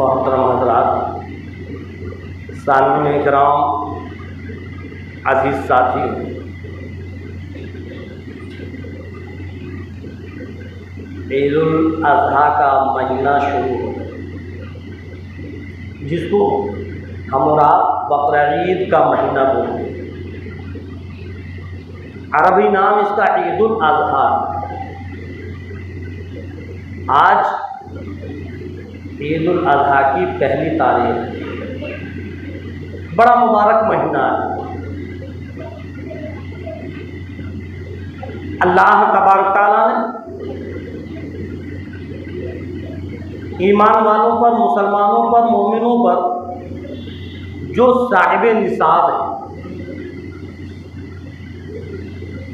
मोहतरम हज़रात, सामईन इकराम, अज़ीज़ साथी, ईद-उल अज़हा का महीना शुरू हो, जिसको हम और आप बकरीद का महीना बोलते हैं। अरबी नाम इसका ईद-उल अज़हा। आज ईद-उल अज़हा की पहली तारीख, बड़ा मुबारक महीना है। अल्लाह तबारक तआला ने ईमान वालों पर, मुसलमानों पर, मोमिनों पर जो साहिब निसाब है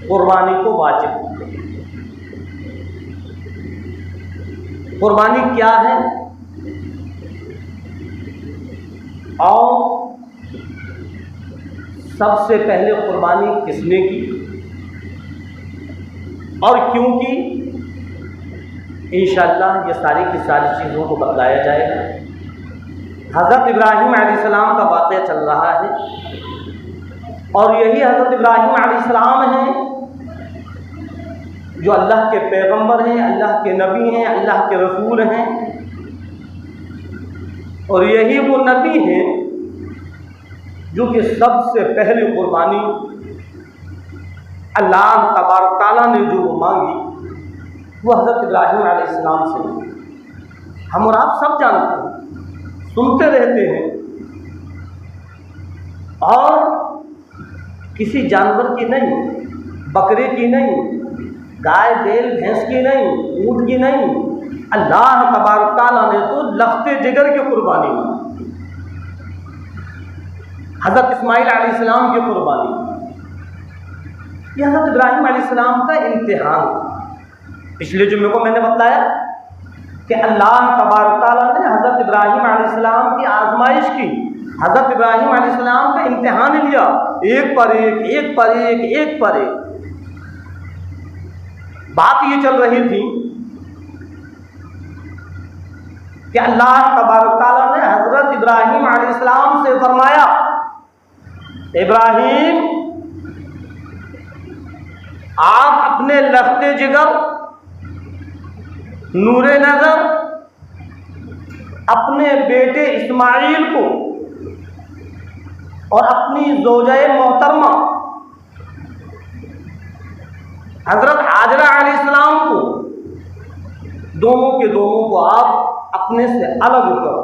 कुर्बानी को वाजिब। कुर्बानी क्या है और सबसे पहले कुर्बानी किसने की और क्यों की, इंशाअल्लाह ये सारी की सारी चीज़ों को बताया जाएगा। हज़रत इब्राहीम अलैहिस्सलाम का वाक़या चल रहा है और यही हज़रत इब्राहीम अलैहिस्सलाम हैं जो अल्लाह के पैगंबर हैं, अल्लाह के नबी हैं, अल्लाह के रसूल हैं। और यही वो नबी हैं जो कि सबसे पहले कुर्बानी अल्लाह तबारक तआला ने जो मांगी वो हज़रत इब्राहीम अलैहिस्सलाम से। हम और आप सब जानते हैं, सुनते रहते हैं, और किसी जानवर की नहीं, बकरे की नहीं, गाय बैल भैंस की नहीं, ऊँट की नहीं, अल्लाह तबारक तआला ने तो लफ्ते जिगर की कुर्बानी मांगी। हज़रत इस्माइल अलैहिस्सलाम की कुर्बानी, ये हज़रत इब्राहीम अलैहिस्सलाम का इम्तिहान। पिछले जुम्मे को मैंने बताया कि अल्लाह तबारक तआला ने हज़रत इब्राहीम अलैहिस्सलाम की आजमाइश की, हज़रत इब्राहीम अलैहिस्सलाम का इम्तिहान लिया, एक पर एक, एक पर एक, एक पर एक। बात ये चल रही थी कि अल्लाह तबारक तआला ने हज़रत इब्राहीम अलैहिस्सलाम से फरमाया, इब्राहीम आप अपने लफ्ते जिगर, नूरे नज़र अपने बेटे इस्माइल को और अपनी ज़ौजा मोहतरमा हज़रत हाजरा अलैहिस्सलाम को, दोनों के दोनों को आप अपने से अलग करो,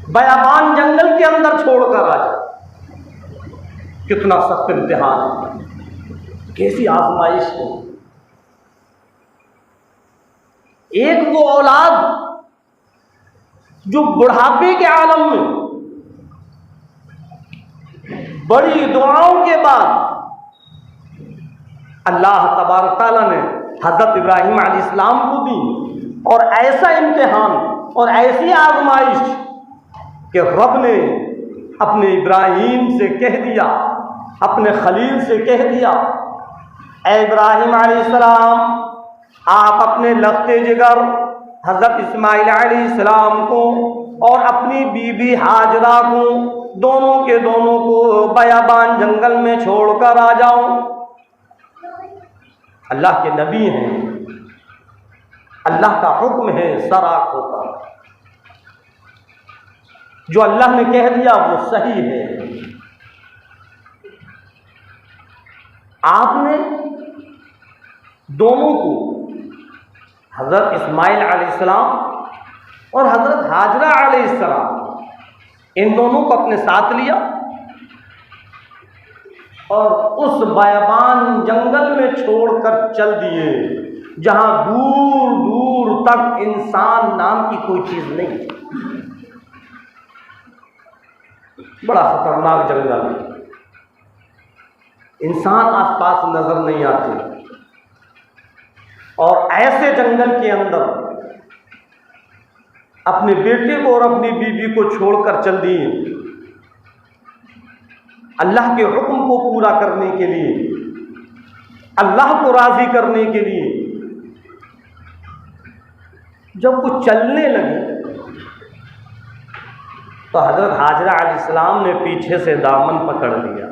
बयाबान जंगल के अंदर छोड़कर आ जाओ। कितना सख्त इम्तिहान है, कैसी आजमाइश है। एक वो औलाद जो बुढ़ापे के आलम में बड़ी दुआओं के बाद अल्लाह तबारक तआला ने हज़रत इब्राहीम अलैहिस्सलाम को दी, और ऐसा इम्तिहान और ऐसी आजमाइश कि रब ने अपने इब्राहीम से कह दिया, अपने खलील से कह दिया, ऐ इब्राहीम अलैहिस्सलाम आप अपने लफ्ते जिगर हज़रत इस्माइल अलैहिस्सलाम को और अपनी बीबी हाजरा को, दोनों के दोनों को बयाबान जंगल में छोड़कर आ जाओ। अल्लाह के नबी हैं, अल्लाह का हुक्म है सराख होकर, जो अल्लाह ने कह दिया वो सही है। आपने दोनों को, हज़रत इस्माइल अलैहिस्सलाम और हज़रत हाजरा अलैहिस्सलाम, इन दोनों को अपने साथ लिया और उस बयाबान जंगल में छोड़कर चल दिए, जहां दूर दूर तक इंसान नाम की कोई चीज नहीं। बड़ा खतरनाक जंगल, इंसान आसपास नजर नहीं आते, और ऐसे जंगल के अंदर अपने बेटे को और अपनी बीवी को छोड़कर चल दिए अल्लाह के हुक्म को पूरा करने के लिए, अल्लाह को राजी करने के लिए। जब वो चलने लगे तो हज़रत हाजरा अलैहिस्सलाम ने पीछे से दामन पकड़ लिया,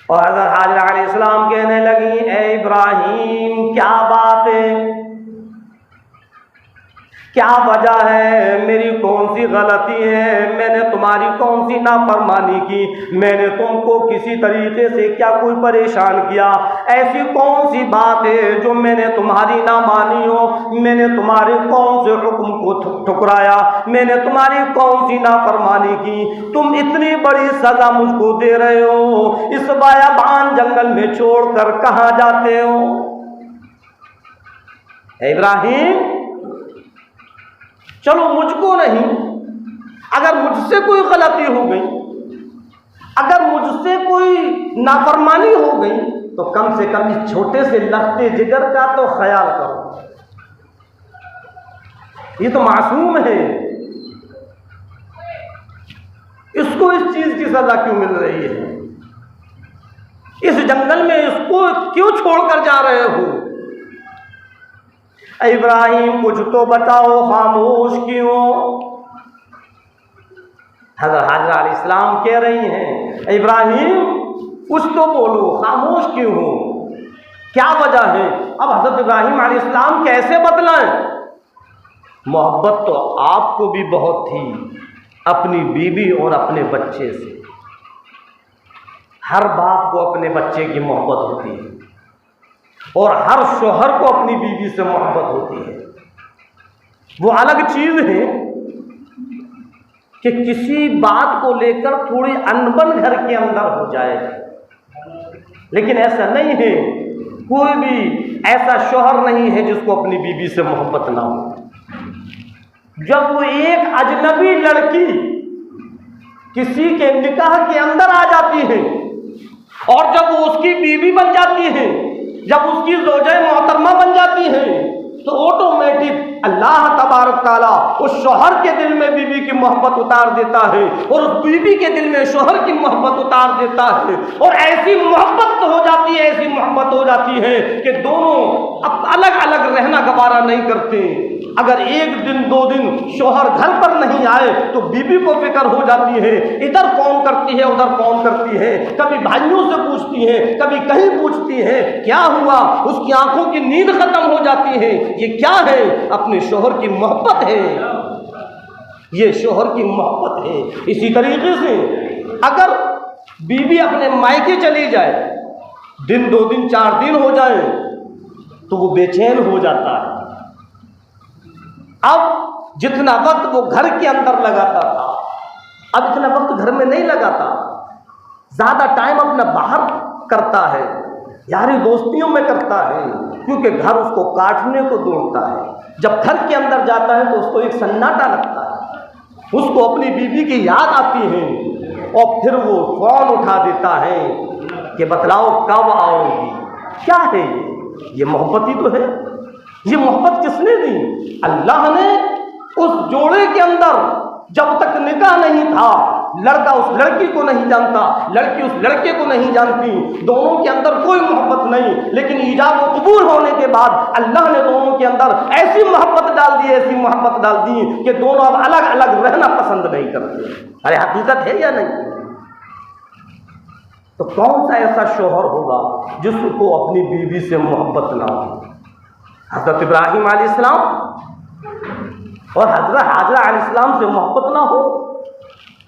और हज़रत हाजरा अलैहिस्सलाम कहने लगी, ए इब्राहीम क्या बात है, क्या वजह है, मेरी कौन सी गलती है, मैंने तुम्हारी कौन सी नाफरमानी की, मैंने तुमको किसी तरीके से क्या कोई परेशान किया, ऐसी कौन सी बात है जो मैंने तुम्हारी ना मानी हो, मैंने तुम्हारे कौन से हुक्म को ठुकराया, मैंने तुम्हारी कौन सी नाफरमानी की, तुम इतनी बड़ी सजा मुझको दे रहे हो, इस बयाबान जंगल में छोड़कर कहाँ जाते हो। इब्राहिम चलो मुझको नहीं, अगर मुझसे कोई गलती हो गई, अगर मुझसे कोई नाफरमानी हो गई, तो कम से कम इस छोटे से लफ्ते जिगर का तो ख्याल करो। ये तो मासूम है, इसको इस चीज की सजा क्यों मिल रही है, इस जंगल में इसको क्यों छोड़कर जा रहे हो। इब्राहिम कुछ तो बताओ, खामोश क्यों। हज़रत हाजरा अलैहिस्सलाम कह रही हैं, इब्राहिम कुछ तो बोलो, खामोश क्यों हो, क्या वजह है। अब हज़रत इब्राहिम अलैहिस्सलाम कैसे बतलाएं, मोहब्बत तो आपको भी बहुत थी अपनी बीवी और अपने बच्चे से। हर बाप को अपने बच्चे की मोहब्बत होती है, और हर शोहर को अपनी बीवी से मोहब्बत होती है। वो अलग चीज़ है कि किसी बात को लेकर थोड़ी अनबन घर के अंदर हो जाए, लेकिन ऐसा नहीं है, कोई भी ऐसा शोहर नहीं है जिसको अपनी बीवी से मोहब्बत ना हो। जब वो एक अजनबी लड़की किसी के निकाह के अंदर आ जाती है और जब वो उसकी बीवी बन जाती है, जब उसकी ज़ौजे मोहतरमा बन जाती है, तो ऑटोमेटिक अल्लाह तबारक ताला उस शौहर के दिल में बीवी की मोहब्बत उतार देता है और उस बीवी के दिल में शौहर की मोहब्बत उतार देता है। और ऐसी मोहब्बत हो जाती है, ऐसी मोहब्बत हो जाती है कि दोनों अब अलग अलग रहना गवारा नहीं करते। अगर एक दिन दो दिन शौहर घर पर नहीं आए तो बीवी को फिक्र हो जाती है, इधर कौन करती है उधर कौन करती है, कभी भाइयों से पूछती है, कभी कहीं पूछती है क्या हुआ, उसकी आंखों की नींद खत्म हो जाती है। ये क्या है? अपने शौहर की मोहब्बत है, ये शौहर की मोहब्बत है। इसी तरीके से अगर बीवी अपने मायके चली जाए, दिन दो दिन चार दिन हो जाए तो वो बेचैन हो जाता है। अब जितना वक्त वो घर के अंदर लगाता था, अब इतना वक्त घर में नहीं लगाता, ज्यादा टाइम अपना बाहर करता है, यारी दोस्तियों में करता है, क्योंकि घर उसको काटने को दौड़ता है। जब घर के अंदर जाता है तो उसको एक सन्नाटा लगता है, उसको अपनी बीवी की याद आती है और फिर वो फोन उठा देता है कि बतलाओ कब आओगी। क्या है ये मोहब्बत ही तो है। ये मोहब्बत किसने दी? अल्लाह ने उस जोड़े के अंदर जब तक निकाह नहीं था, लड़का उस लड़की को नहीं जानता, लड़की उस लड़के को नहीं जानती, दोनों के अंदर कोई मोहब्बत नहीं, लेकिन ईजाब व कबूल होने के बाद अल्लाह ने दोनों के अंदर ऐसी मोहब्बत डाल दी, ऐसी मोहब्बत डाल दी कि दोनों अब अलग अलग रहना पसंद नहीं करते। अरे हकीकत है या नहीं? तो कौन सा ऐसा शौहर होगा जिसको अपनी बीवी से मोहब्बत ना हो? हज़रत इब्राहिम अलैहिस्सलाम और हज़रत हाजरा अलैहिस्सलाम से मोहब्बत ना हो?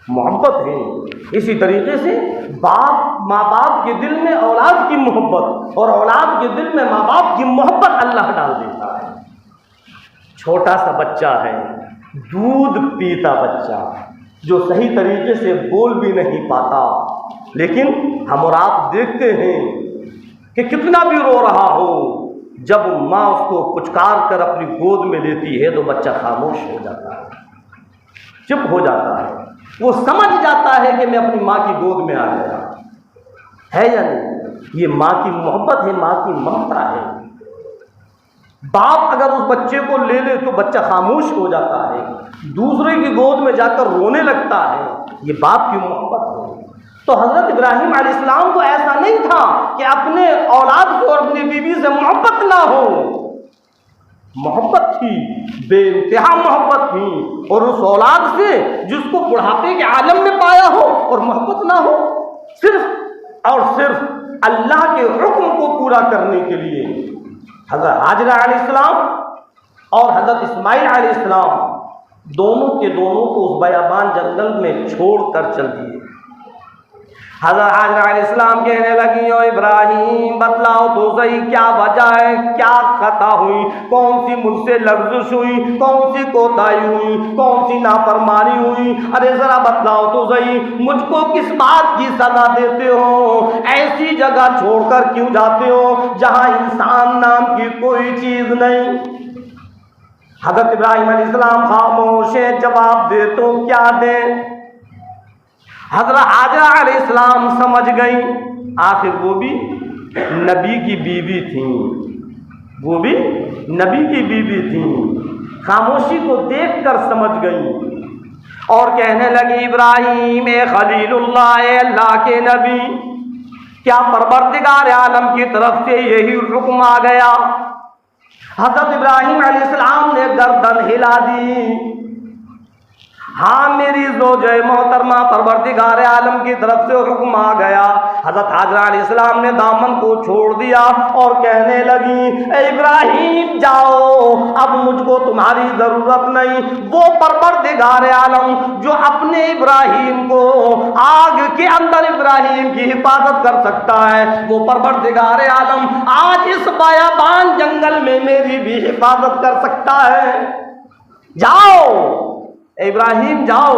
मोहब्बत है। इसी तरीके से माँ बाप के दिल में औलाद की मोहब्बत और औलाद के दिल में माँ बाप की मोहब्बत अल्लाह डाल देता है। छोटा सा बच्चा है, दूध पीता बच्चा, जो सही तरीके से बोल भी नहीं पाता, लेकिन हम और आप देखते हैं कि कितना भी रो रहा हो, जब माँ उसको पुचकार कर अपनी गोद में लेती है तो बच्चा खामोश हो जाता है, चुप हो जाता है। वो समझ जाता है कि मैं अपनी माँ की गोद में आ गया। है या नहीं? ये माँ की मोहब्बत है, माँ की ममता है। बाप अगर उस बच्चे को ले ले तो बच्चा खामोश हो जाता है, दूसरे की गोद में जाकर रोने लगता है। ये बाप की मोहब्बत है। तो हज़रत इब्राहिम अलैहिस्सलाम को ऐसा नहीं था कि अपने औलाद को और अपनी बीवी से मोहब्बत ना हो। मोहब्बत थी, बेइंतहा मोहब्बत थी, और उस औलाद से जिसको बुढ़ापे के आलम में पाया हो और मोहब्बत ना हो, सिर्फ और सिर्फ अल्लाह के हुक्म को पूरा करने के लिए हज़रत हाजरा अलैहिस्सलाम और हज़रत इस्माइल अलैहिस्सलाम दोनों के दोनों को उस बयाबान जंगल में छोड़कर चल दिए। हज़रत हाजरा अलैहिस्सलाम कहने लगी, ओ इब्राहिम बतलाओ तो सही, क्या वजह है, क्या खता हुई, कौन सी मुझसे लफ्ज़ हुई, कौन सी कोताही हुई, कौन सी नाफरमानी हुई? अरे ज़रा बतलाओ तो सही, मुझको किस बात की सज़ा देते हो? ऐसी जगह छोड़कर क्यों जाते हो जहाँ इंसान नाम की कोई चीज़ नहीं? हज़रत इब्राहिम अलैहिस्सलाम खामोश है, जवाब दे तो क्या दे? हज़रत हाजरा अलैहिस्सलाम समझ गई, आखिर वो भी नबी की बीवी थी, वो भी नबी की बीवी थी। खामोशी को देखकर समझ गई और कहने लगी, इब्राहिम ए खलीलुल्लाह, अल्लाह के नबी, क्या परवरदिगार आलम की तरफ से यही हुक्म आ गया? हज़रत इब्राहिम अलैहिस्सलाम ने गर्दन हिला दी। हाँ मेरी ज़ौजे मोहतरमा, परवरदिगार आलम की तरफ से हुक्म आ गया। हज़रत हाजरा अलैहिस्सलाम ने दामन को छोड़ दिया और कहने लगी, ए इब्राहिम जाओ, अब मुझको तुम्हारी ज़रूरत नहीं। वो परवरदिगार आलम जो अपने इब्राहिम को आग के अंदर इब्राहिम की हिफाजत कर सकता है, वो परवरदिगार आलम आज इस बयाबान जंगल में मेरी भी हिफाजत कर सकता है। जाओ इब्राहिम जाओ,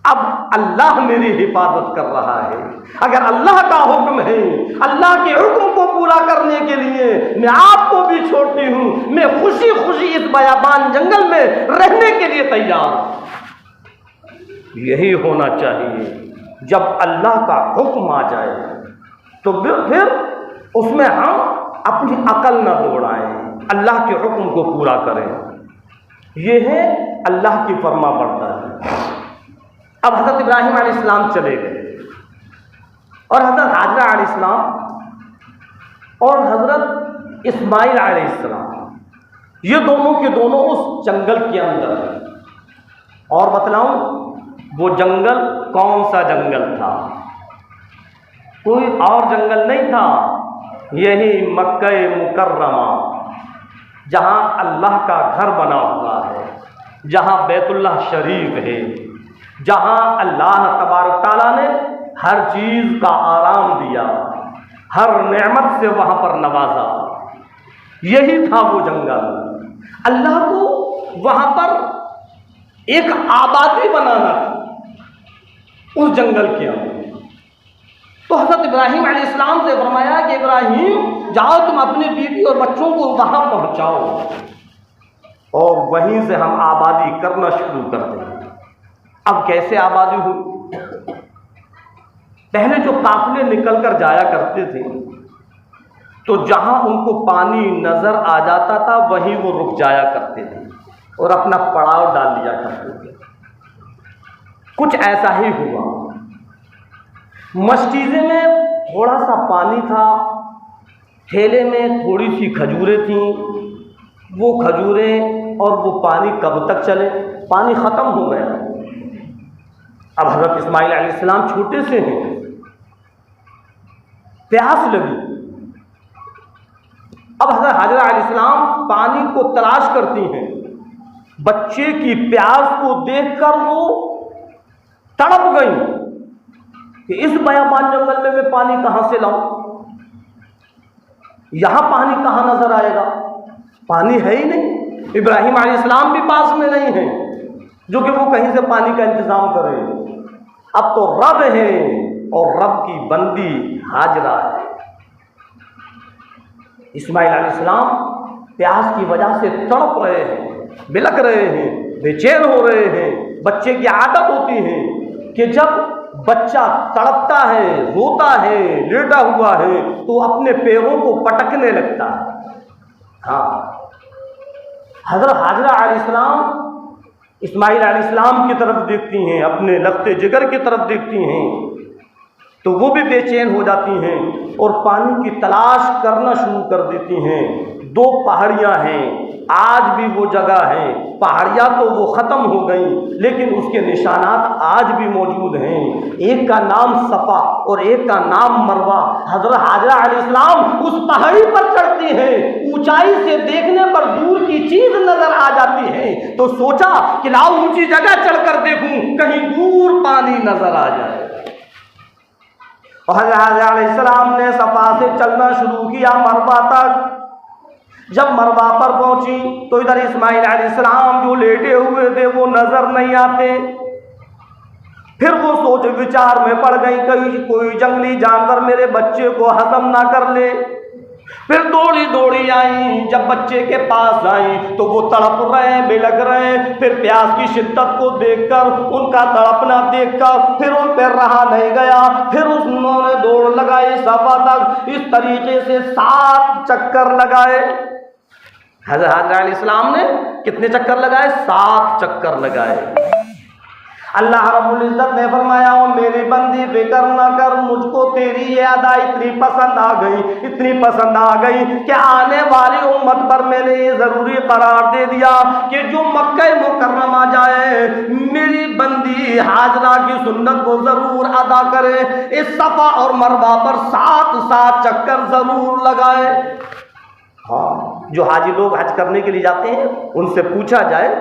अब अल्लाह मेरी हिफाजत कर रहा है। अगर अल्लाह का हुक्म है, अल्लाह के हुक्म को पूरा करने के लिए मैं आपको भी छोड़ती हूँ, मैं खुशी खुशी इस बयाबान जंगल में रहने के लिए तैयार हूँ। यही होना चाहिए। जब अल्लाह का हुक्म आ जाए तो फिर उसमें हम अपनी अकल न दौड़ाएं, अल्लाह के हुक्म को पूरा करें। यह है अल्लाह की फरमा बरदारी। अब हज़रत इब्राहीम अलैहिस्सलाम चले गए और हज़रत हाजरा अलैहिस्सलाम और हज़रत इस्माइल अलैहिस्सलाम ये दोनों के दोनों उस जंगल के अंदर हैं। और बतलाऊं वो जंगल कौन सा जंगल था? कोई और जंगल नहीं था, यही मक्का मुकर्रमा, जहाँ अल्लाह का घर बना हुआ है, जहाँ बैतुल्लाह शरीफ है, जहाँ अल्लाह तबारक ताला ने हर चीज़ का आराम दिया, हर नेमत से वहाँ पर नवाजा। यही था वो जंगल। अल्लाह को वहाँ पर एक आबादी बनाना थी उस जंगल के अंदर। तो हज़रत इब्राहीम अलैहिस्सलाम से फरमाया कि इब्राहीम जाओ, तुम अपने बीवी और बच्चों को वहाँ पहुँचाओ और वहीं से हम आबादी करना शुरू कर दें। अब कैसे आबादी हुई? पहले जो काफिले निकल कर जाया करते थे तो जहां उनको पानी नजर आ जाता था वहीं वो रुक जाया करते थे और अपना पड़ाव डाल लिया करते थे। कुछ ऐसा ही हुआ। मस्जिद में थोड़ा सा पानी था, ठेले में थोड़ी सी खजूरें थीं। वो खजूरें और वो पानी कब तक चले? पानी ख़त्म हो गया। अब हज़रत इस्माइल अलैहिस्सलाम छोटे से हैं, प्यास लगी। अब हज़रत हाजरा अलैहिस्सलाम पानी को तलाश करती हैं। बच्चे की प्यास को देखकर वो तड़प गई कि इस बयाबान जंगल में मैं पानी कहाँ से लाऊं? यहाँ पानी कहाँ नजर आएगा? पानी है ही नहीं। इब्राहीम अलैहिस्सलाम भी पास में नहीं है जो कि वो कहीं से पानी का इंतजाम करें। अब तो रब है और रब की बंदी हाजरा है। इस्माइल अलैहिस्सलाम प्यास की वजह से तड़प रहे हैं, बिलख रहे हैं, बेचैन हो रहे हैं। बच्चे की आदत होती है कि जब बच्चा तड़पता है, रोता है, लेटा हुआ है तो अपने पैरों को पटकने लगता है। हाँ, हज़रत हाजरा अलैहिस्सलाम इस्माइल अलैहिस्सलाम की तरफ देखती हैं, अपने लख्ते जिगर की तरफ देखती हैं तो वो भी बेचैन हो जाती हैं और पानी की तलाश करना शुरू कर देती हैं। दो पहाड़ियाँ हैं, आज भी वो जगह है। पहाड़ियाँ तो वो ख़त्म हो गई लेकिन उसके निशानात आज भी मौजूद हैं। एक का नाम सफ़ा और एक का नाम मरवा। हज़रत हाजरा अलैहिस्सलाम उस पहाड़ी पर चढ़ती हैं, ऊंचाई से देखने पर दूर की चीज़ नज़र आ जाती है तो सोचा कि लाओ ऊंची जगह चढ़कर देखूं, कहीं दूर पानी नज़र आ जाए। और हज़रत अलैहिस्सलाम ने सफ़ा से चलना शुरू किया मरवा तक। जब मरवा पर पहुंची तो इधर इस्माइल अलैहिस्सलाम जो लेटे हुए थे वो नजर नहीं आते। फिर वो सोच विचार में पड़ गई, कहीं कोई जंगली जानवर मेरे बच्चे को हजम ना कर ले। फिर दौड़ी दौड़ी आई, जब बच्चे के पास आई तो वो तड़प रहे, बिलख रहे। फिर प्यास की शिद्दत को देखकर, उनका तड़पना देखकर फिर उन पर रहा नहीं गया। फिर उन्होंने दौड़ लगाई सफा तक। इस तरीके से 7 चक्कर लगाए। हज़रत हाजरा अलैहिस्सलाम ने कितने चक्कर लगाए? 7 चक्कर लगाए। अल्लाह रब्बुल इज़्ज़त ने फरमाया, ओ मेरी बंदी फिक्र न कर, मुझको तेरी ये अदा इतनी पसंद आ गई, इतनी पसंद आ गई कि आने वाली उम्मत पर मैंने ये ज़रूरी करार दे दिया कि जो मक्का मुकर्रमा जाए मेरी बंदी हाजरा की सुन्नत को ज़रूर अदा करे। इस सफ़ा और मरवा पर 7 चक्कर ज़रूर लगाए। हाँ, जो हाजी लोग हज करने के लिए जाते हैं उनसे पूछा जाए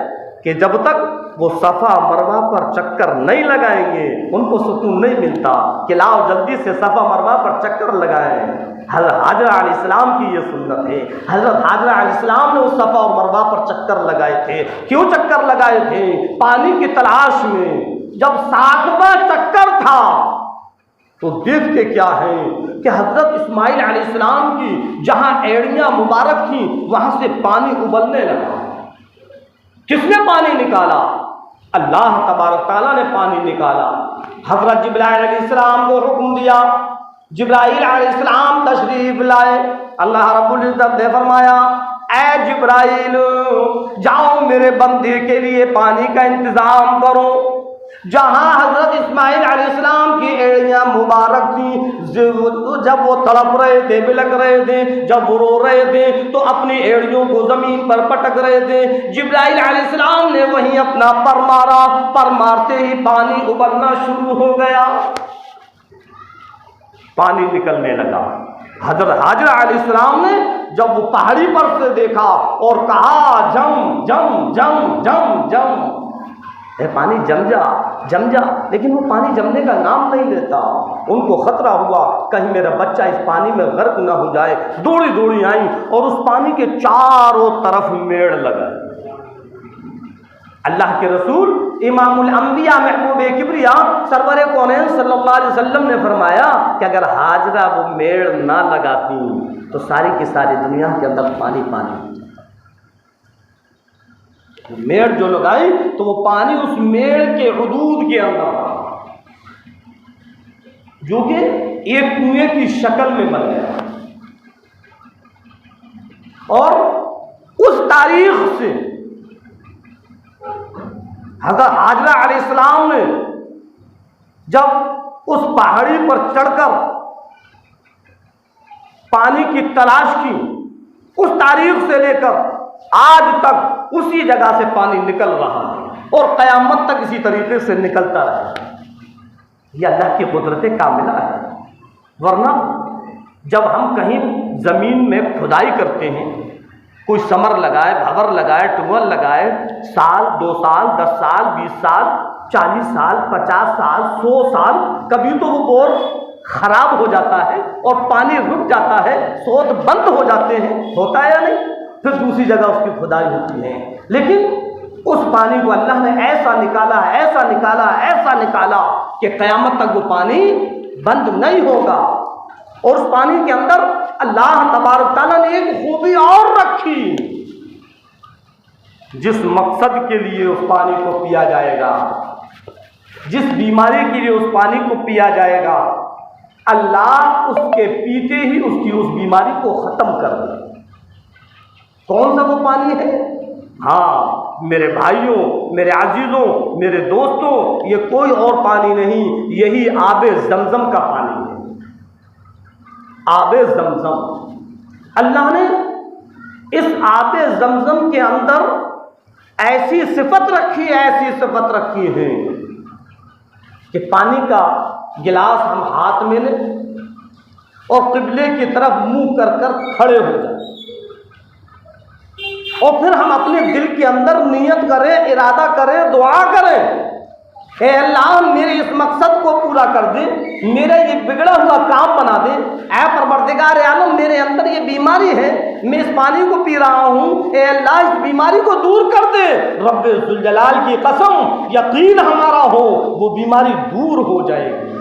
कि जब तक वो सफ़ा मरवा पर चक्कर नहीं लगाएंगे उनको सुकून नहीं मिलता कि लाओ जल्दी से सफ़ा मरवा पर चक्कर लगाएं। हज़रत हाजरा अलैहिस्सलाम की ये सुन्नत है। हज़रत हाजरा अलैहिस्सलाम ने उस सफ़ा और मरवा पर चक्कर लगाए थे। क्यों चक्कर लगाए थे? पानी की तलाश में। जब 7वां चक्कर था तो देखते क्या है कि हजरत इस्माइल अलैहिस्सलाम की जहां एड़ियां मुबारक थी वहां से पानी उबलने लगा। किसने पानी निकाला? अल्लाह तबारक ताला ने पानी निकाला। हजरत जिब्राइल अलैहिस्सलाम को हुक्म दिया, जिब्राइल अलैहिस्सलाम तशरीफ लाए। अल्लाह रब्बुल इज्जत ने फरमाया, ऐ जिब्राइल जाओ मेरे बंदे के लिए पानी का इंतजाम करो। जहां हजरत इस्माइल अलैहिस्सलाम की एड़ियां मुबारक थी, जब वो तड़प रहे थे, बिलक रहे थे, जब वो रो रहे थे तो अपनी एड़ियों को जमीन पर पटक रहे थे, जिब्राइल अलैहिस्सलाम ने वहीं अपना पर मारा। पर मारते ही पानी उबलना शुरू हो गया, पानी निकलने लगा। हजरत हाजरा अलैहिस्सलाम ने जब वो पहाड़ी पर से देखा और कहा, जम जम जम जम जम, पानी जम जा, लेकिन वो पानी जमने का नाम नहीं लेता। उनको खतरा हुआ कहीं मेरा बच्चा इस पानी में गर्क ना हो जाए। दौड़ी दौड़ी आई और उस पानी के चारों तरफ मेड़ लगा। अल्लाह के रसूल इमामुल अंबिया महबूब किबरिया सरवर कौनैन सल्लल्लाहु अलैहि वसल्लम ने फरमाया कि अगर हाजरा वो मेड़ ना लगाती तो सारी की सारी दुनिया के अंदर पानी पानी। मेड़ जो लगाई तो वो पानी उस मेड़ के हुदूद के अंदर जो कि एक कुएं की शक्ल में बन गया। और उस तारीख से हज़रत हाजरा अलैहिस्सलाम ने जब उस पहाड़ी पर चढ़कर पानी की तलाश की, उस तारीख से लेकर आज तक उसी जगह से पानी निकल रहा है और क़यामत तक इसी तरीके से निकलता रहे। यह अल्लाह की कुदरत कामिला है। वरना जब हम कहीं ज़मीन में खुदाई करते हैं, कोई समर लगाए, भंवर लगाए, टुअल लगाए, साल 2 साल 10 साल 20 साल 40 साल 50 साल 100 साल, कभी तो वो बोर खराब हो जाता है और पानी रुक जाता है, स्रोत बंद हो जाते हैं, होता है या नहीं? फिर दूसरी जगह उसकी खुदाई होती है। लेकिन उस पानी को अल्लाह ने ऐसा निकाला, ऐसा निकाला, ऐसा निकाला कि क़यामत तक वो पानी बंद नहीं होगा। और उस पानी के अंदर अल्लाह तबारक तआला ने एक खूबी और रखी, जिस मकसद के लिए उस पानी को पिया जाएगा, जिस बीमारी के लिए उस पानी को पिया जाएगा, अल्लाह उसके पीते ही उसकी उस बीमारी को ख़त्म कर दे। कौन सा वो पानी है? हाँ मेरे भाइयों, मेरे अजीज़ों, मेरे दोस्तों, ये कोई और पानी नहीं, यही आबे ज़मज़म का पानी है। आबे ज़मज़म, अल्लाह ने इस आबे ज़मज़म के अंदर ऐसी सिफत रखी है, ऐसी सिफत रखी है कि पानी का गिलास हम हाथ में लें और क़िबले की तरफ मुंह कर कर खड़े हो जाए और फिर हम अपने दिल के अंदर नियत करें, इरादा करें, दुआ करें, हे अल्लाह मेरे इस मकसद को पूरा कर दे, मेरा ये बिगड़ा हुआ काम बना दे। ऐ परवरदिगार आलम, मेरे अंदर ये बीमारी है, मैं इस पानी को पी रहा हूँ, हे अल्लाह इस बीमारी को दूर कर दे। रब्बे जुल जलाल की कसम, यकीन हमारा हो वो बीमारी दूर हो जाएगी।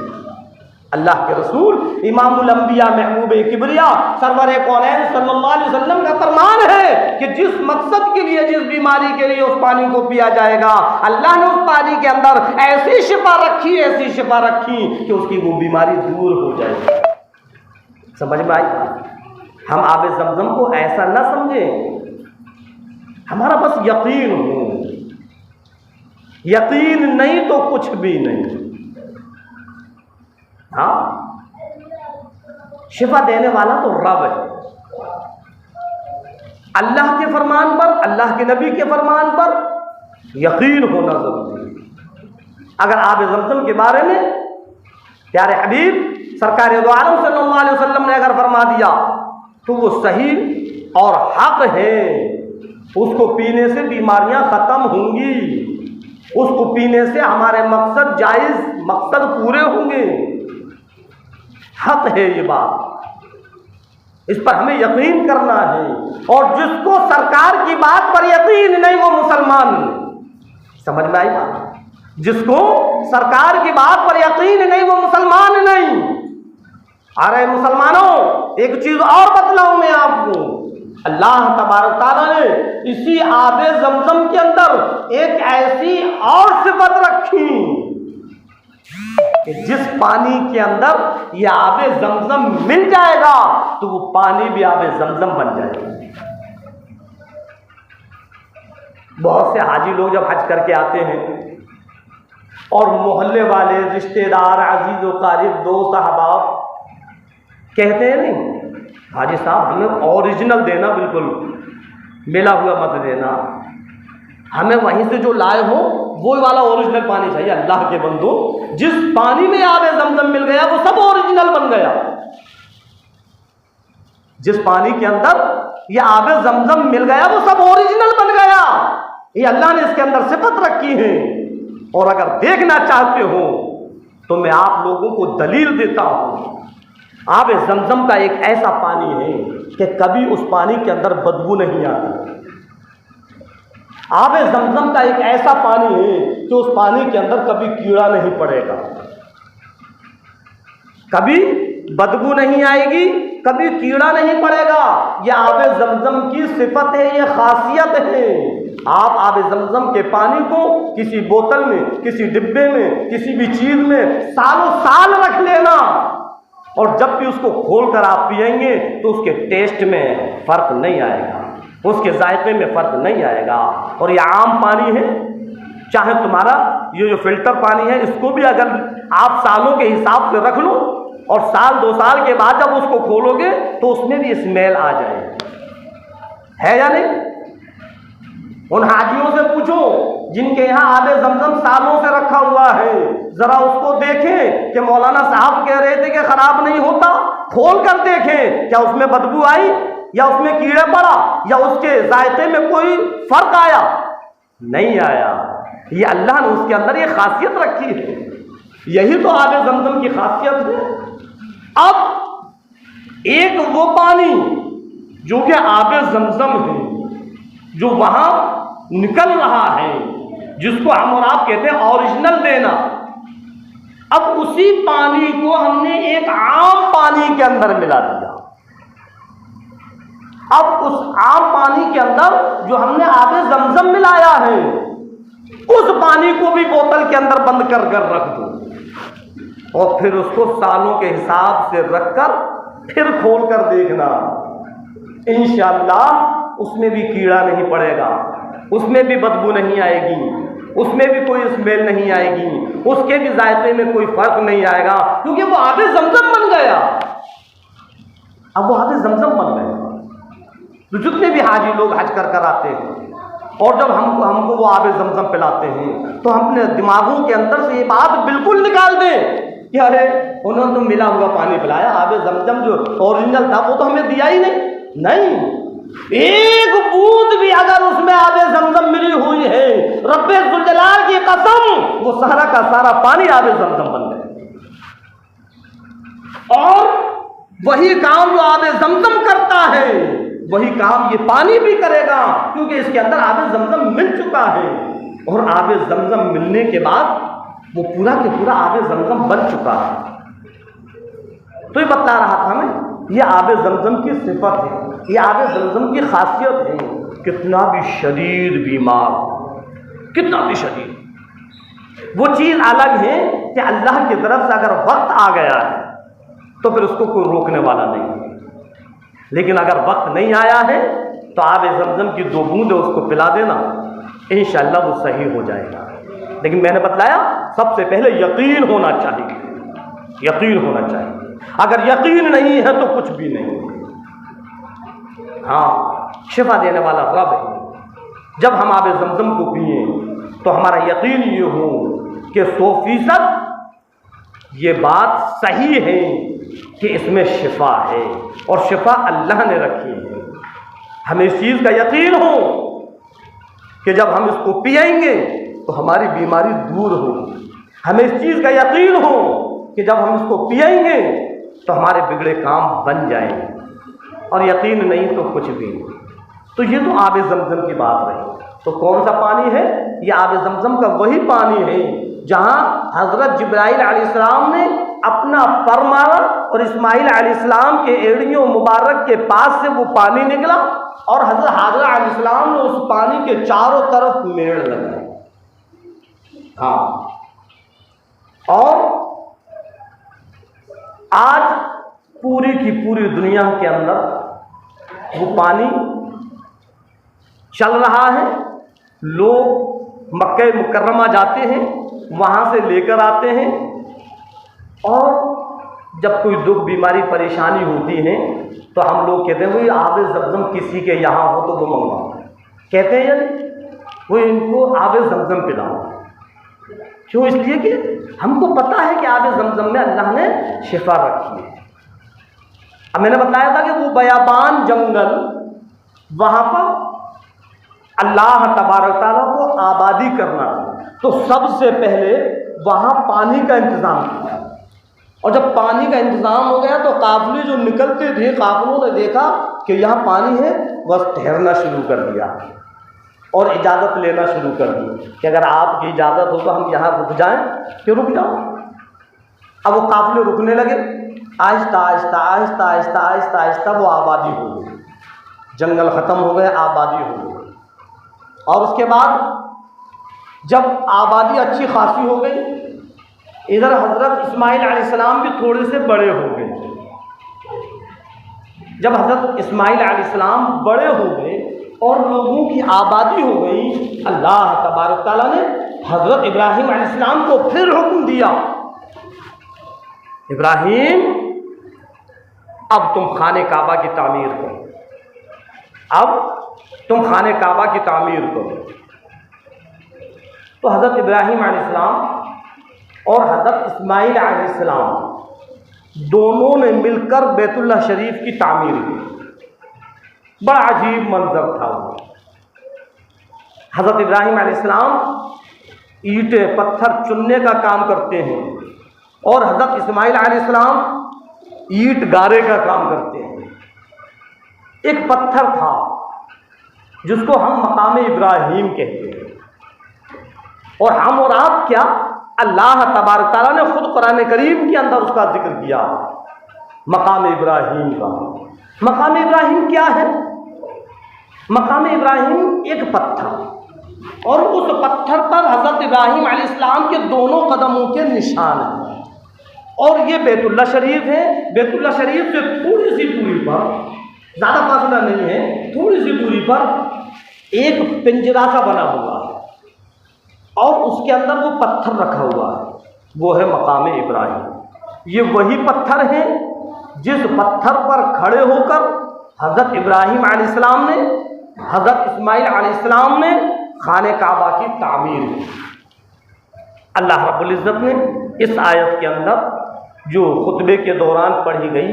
अल्लाह के रसूल इमामुल अंबिया महबूब किबरिया सरवर कौनैन सल्लल्लाहु अलैहि वसल्लम का फरमान है कि जिस मकसद के लिए, जिस बीमारी के लिए उस पानी को पिया जाएगा, अल्लाह ने उस पानी के अंदर ऐसी शिफा रखी, ऐसी शिफा रखी कि उसकी वो बीमारी दूर हो जाएगी। समझ में आई? हम आबे ज़मज़म को ऐसा न समझें, हमारा बस यकीन हो, यकीन नहीं तो कुछ भी नहीं। हाँ, शिफा देने वाला तो रब है। अल्लाह के फरमान पर, अल्लाह के नबी के फरमान पर यकीन होना जरूरी है। अगर आबे ज़मज़म के बारे में प्यारे हबीब सरकार दो आलम सल्लल्लाहु अलैहि वसल्लम ने अगर फरमा दिया तो वो सही और हक है। उसको पीने से बीमारियां ख़त्म होंगी, उसको पीने से हमारे मकसद जायज़ मकसद पूरे होंगे। हक है ये बात, इस पर हमें यकीन करना है। और जिसको सरकार की बात पर यकीन नहीं वो मुसलमान नहीं। समझ में आई बात? जिसको सरकार की बात पर यकीन नहीं वो मुसलमान नहीं। अरे मुसलमानों, एक चीज और बतलाऊं मैं आपको, अल्लाह तबारक तआला ने इसी आबे जमजम के अंदर एक ऐसी और सिफत रखी कि जिस पानी के अंदर ये आबे जमजम मिल जाएगा तो वो पानी भी आबे जमजम बन जाएगा। बहुत से हाजी लोग जब हज करके आते हैं और मोहल्ले वाले, रिश्तेदार, अजीज व कारिब, दोस्त, अहबाब कहते हैं नहीं हाजी साहब हमें ओरिजिनल देना, बिल्कुल मिला हुआ मत देना, हमें वहीं से जो लाए हो वो वाला ओरिजिनल पानी चाहिए। अल्लाह के बंदो, जिस पानी में आबे जमजम मिल गया वो सब ओरिजिनल बन गया। जिस पानी के अंदर ये आबे जमजम मिल गया वो सब ओरिजिनल बन गया। ये अल्लाह ने इसके अंदर सिफत रखी है। और अगर देखना चाहते हो तो मैं आप लोगों को दलील देता हूं। आबे जमजम का एक ऐसा पानी है कि कभी उस पानी के अंदर बदबू नहीं आती। आबे जमजम का एक ऐसा पानी है कि उस पानी के अंदर कभी कीड़ा नहीं पड़ेगा, कभी बदबू नहीं आएगी, कभी कीड़ा नहीं पड़ेगा। यह आबे जमजम की सिफत है, यह खासियत है। आप आबे जमजम के पानी को किसी बोतल में, किसी डिब्बे में, किसी भी चीज में सालों साल रख लेना और जब भी उसको खोलकर आप पिएंगे तो उसके टेस्ट में फर्क नहीं आएगा, उसके जायके में फर्क नहीं आएगा। और ये आम पानी है, चाहे तुम्हारा ये जो फिल्टर पानी है इसको भी अगर आप सालों के हिसाब से रख लो और साल 2 साल के बाद जब उसको खोलोगे तो उसमें भी स्मेल आ जाए, है या नहीं? उन हाजियों से पूछो जिनके यहाँ आबे जमजम सालों से रखा हुआ है, जरा उसको देखें कि मौलाना साहब कह रहे थे कि खराब नहीं होता, खोल कर देखें क्या उसमें बदबू आई या उसमें कीड़े पड़ा या उसके जायके में कोई फर्क आया? नहीं आया। ये अल्लाह ने उसके अंदर ये खासियत रखी है। यही तो आबे जमजम की खासियत है। अब एक वो पानी जो कि आबे जमजम है, जो वहां निकल रहा है, जिसको हम और आप कहते हैं ओरिजिनल देना, अब उसी पानी को हमने एक आम पानी के अंदर मिला दिया। अब उस आम पानी के अंदर जो हमने आबे जमजम मिलाया है उस पानी को भी बोतल के अंदर बंद कर कर रख दो और फिर उसको सालों के हिसाब से रखकर फिर खोल कर देखना, इंशाअल्लाह उसमें भी कीड़ा नहीं पड़ेगा, उसमें भी बदबू नहीं आएगी, उसमें भी कोई स्मेल नहीं आएगी, उसके भी जायके में कोई फर्क नहीं आएगा, क्योंकि वो आबे जमजम बन गया। अब वो आबे जमजम बन गया। तो जितने भी हाजी लोग हज कर कर आते हैं और जब हमको वो आबे जमजम पिलाते हैं तो हम अपने दिमागों के अंदर से ये बात बिल्कुल निकाल दें कि अरे उन्होंने तो मिला हुआ पानी पिलाया, आबे जमजम जो ओरिजिनल था वो तो हमें दिया ही नहीं। एक बूंद भी अगर उसमें आबे जमजम मिली हुई है, रब्बे जुल जलाल की कसम, वो सारा का सारा पानी आबे जमजम बन गया। और वही काम जो आबे जमजम करता है वही काम ये पानी भी करेगा, क्योंकि इसके अंदर आबे जमजम मिल चुका है। और आबे जमजम मिलने के बाद वो पूरा के पूरा आबे जमजम बन चुका है। तो ये बतला रहा था मैं, ये आबे जमजम की सिफत है, ये आबे जमजम की खासियत है। कितना भी शदीद बीमार, कितना भी शदीद, वो चीज़ अलग है कि अल्लाह की तरफ से अगर वक्त आ गया है तो फिर उसको कोई रोकने वाला नहीं है। लेकिन अगर वक्त नहीं आया है तो आबे जमजम की 2 बूंदें उसको पिला देना, इंशाअल्लाह वो सही हो जाएगा। लेकिन मैंने बतलाया सबसे पहले यकीन होना चाहिए, यकीन होना चाहिए। अगर यकीन नहीं है तो कुछ भी नहीं। हाँ, शिफा देने वाला रब है। जब हम आबे जमजम को पिए तो हमारा यकीन ये हो कि 100% ये बात सही है कि इसमें शिफा है और शिफा अल्लाह ने रखी है। हमें इस चीज़ का यकीन हो कि जब हम इसको पिएंगे तो हमारी बीमारी दूर हो। हमें इस चीज़ का यकीन हो कि जब हम इसको पिएंगे तो हमारे बिगड़े काम बन जाएंगे। और यकीन नहीं तो कुछ भी नहीं। तो ये तो आबे जमजम की बात रही। तो कौन सा पानी है? ये आब ज़मज़म का वही पानी है जहाँ हज़रत जिब्राइल अलैहिस्सलाम ने अपना पर मारा और इस्माइल अलैहिस्सलाम के एड़ियों मुबारक के पास से वो पानी निकला और हज़रत हाजरा अलैहिस्सलाम ने उस पानी के चारों तरफ मेड़ लगाए। हाँ, और आज पूरी की पूरी दुनिया के अंदर वो पानी चल रहा है। लोग मक्के मुकर्रमा जाते हैं, वहाँ से लेकर आते हैं, और जब कोई दुख बीमारी परेशानी होती है तो हम लोग कहते हैं वही आब ज़मज़म किसी के यहाँ हो तो वो मंगवाओ, कहते हैं यानी वो इनको आब ज़मज़म पिलाओ। क्यों? इसलिए कि हमको पता है कि आब ज़मज़म में अल्लाह ने शिफा रखी है। अब मैंने बताया था कि वो बयाबान जंगल, वहाँ पर अल्लाह तबारक तआला को आबादी करना, तो सबसे पहले वहाँ पानी का इंतज़ाम किया। और जब पानी का इंतज़ाम हो गया तो काफ़िले जो निकलते थे, काफ़िलों ने देखा कि यहाँ पानी है, बस ठहरना शुरू कर दिया और इजाज़त लेना शुरू कर दी कि अगर आपकी इजाज़त हो तो हम यहाँ रुक जाएं। कि रुक जाओ। अब वो काफ़िले रुकने लगे, आहिस्ता आहिस्ता आहिस्ता आहिस्ता आहिस्ता आहिस्ता वो आबादी हो गई, जंगल ख़त्म हो गए, आबादी हो गई। और उसके बाद जब आबादी अच्छी खासी हो गई, इधर हज़रत इस्माइल अलैहिस्सलाम भी थोड़े से बड़े हो गए। जब हज़रत इस्माइल अलैहिस्सलाम बड़े हो गए और लोगों की आबादी हो गई, अल्लाह तबारक तआला ने हज़रत इब्राहीम अलैहिस्सलाम को फिर हुक्म दिया, इब्राहीम अब तुम खाने काबा की तामीर करो, अब तुम खाने काबा की तामीर करो। तो हज़रत इब्राहीम अलैहिस्सलाम और हज़रत इस्माइल अलैहिस्सलाम दोनों ने मिलकर बैतुल्लाह शरीफ की तामीर की। बड़ा अजीब मंजर था वो। हज़रत इब्राहीम अलैहिस्सलाम ईंटें पत्थर चुनने का काम करते हैं और हज़रत इस्माइल अलैहिस्सलाम ईंट गारे का काम करते हैं। एक पत्थर था जिसको हम मकाम इब्राहीम कहते हैं, और हम और आप क्या, अल्लाह तबारक तआला ने खुद कुरान करीम के अंदर उसका जिक्र किया, मकाम इब्राहीम का। मकाम इब्राहीम क्या है? मकाम इब्राहीम एक पत्थर, और उस पत्थर पर हज़रत इब्राहीम अलैहिस्सलाम के दोनों कदमों के निशान हैं, और ये बैतुल्लाह शरीफ है। बैतुल्लाह शरीफ से थोड़ी सी दूरी पर, ज़्यादा फासला नहीं है, थोड़ी सी दूरी पर एक पिंजरा सा बना हुआ है और उसके अंदर वो पत्थर रखा हुआ है, वो है मकाम इब्राहीम। ये वही पत्थर है जिस पत्थर पर खड़े होकर हज़रत इब्राहीम अलैहिस्सलाम ने, हज़रत इस्माइल अलैहिस्सलाम ने खाने काबा की तामीर की। अल्लाह रब्बुल इज़्ज़त ने इस आयत के अंदर जो खुतबे के दौरान पढ़ी गई,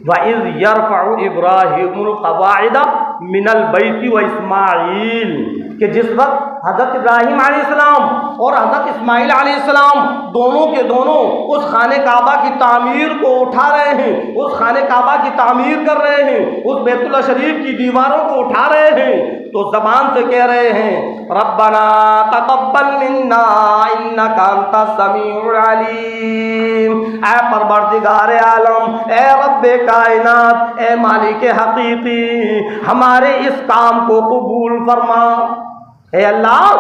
वइज़ यरफ़उ इब्राहीमुल क़वाइद मिनल बैति व इस्माईल, कि जिस वक्त हज़रत इब्राहीम अलैहिस्सलाम और हज़रत इस्माइल अलैहिस्सलाम दोनों के दोनों उस खाने काबा की तामीर को उठा रहे हैं, उस खाने काबा की तामीर कर रहे हैं, उस बैतुल्लाह शरीफ की दीवारों को उठा रहे हैं, तो ज़बान से कह रहे हैं रब्बना तक़ब्बल मिन्ना इन्नका अंतस समीउल अलीम। ऐ परवरदिगार आलम, ए रब्बे कायनात, ए मालिक हकीकी, हमारे इस काम को कबूल फरमा। ए अल्लाह,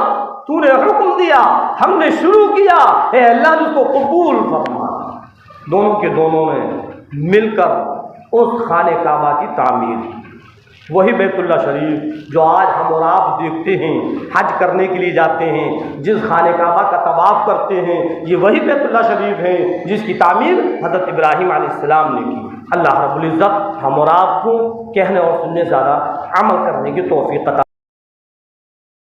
तूने हुक्म दिया, हमने शुरू किया, ए अल्लाह उसको कबूल फरमा। दोनों के दोनों ने मिलकर उस खाने काबा की तामीर की। वही बैतुल्लाह शरीफ जो आज हम और आप देखते हैं, हज करने के लिए जाते हैं, जिस खाने काबा का तवाफ करते हैं, ये वही बैतुल्लाह शरीफ है जिसकी तामीर हज़रत इब्राहीम अलैहिस्सलाम ने की। अल्लाह रब्बुल इज़्ज़त हम और आपको कहने और सुनने ज़्यादा अमल करने की तौफीक अता